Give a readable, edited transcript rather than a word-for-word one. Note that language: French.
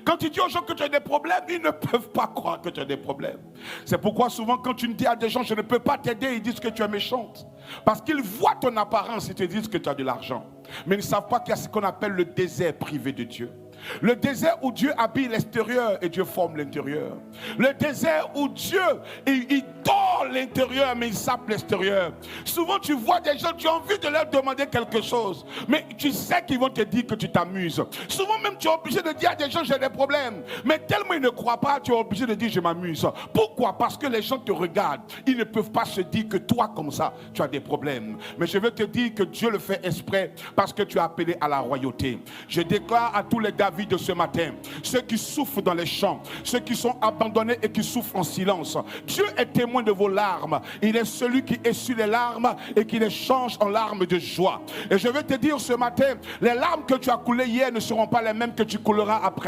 Quand tu dis aux gens que tu as des problèmes, ils ne peuvent pas croire que tu as des problèmes. C'est pourquoi souvent quand tu dis à des gens, je ne peux pas t'aider, ils disent que tu es méchante. Parce qu'ils voient ton apparence et te disent que tu as de l'argent. Mais ils ne savent pas qu'il y a ce qu'on appelle le désert privé de Dieu. Le désert où Dieu habille l'extérieur et Dieu forme l'intérieur. Le désert où Dieu, il dort l'intérieur mais il sape l'extérieur. Souvent tu vois des gens, tu as envie de leur demander quelque chose, mais tu sais qu'ils vont te dire que tu t'amuses. Souvent même tu es obligé de dire à des gens j'ai des problèmes, mais tellement ils ne croient pas, tu es obligé de dire je m'amuse. Pourquoi? Parce que les gens te regardent. Ils ne peuvent pas se dire que toi comme ça tu as des problèmes. Mais je veux te dire que Dieu le fait exprès parce que tu es appelé à la royauté. Je déclare à tous les David de ce matin, ceux qui souffrent dans les champs, ceux qui sont abandonnés et qui souffrent en silence, Dieu est témoin de vos larmes. Il est celui qui essuie les larmes et qui les change en larmes de joie. Et je veux te dire ce matin, les larmes que tu as coulées hier ne seront pas les mêmes que tu couleras après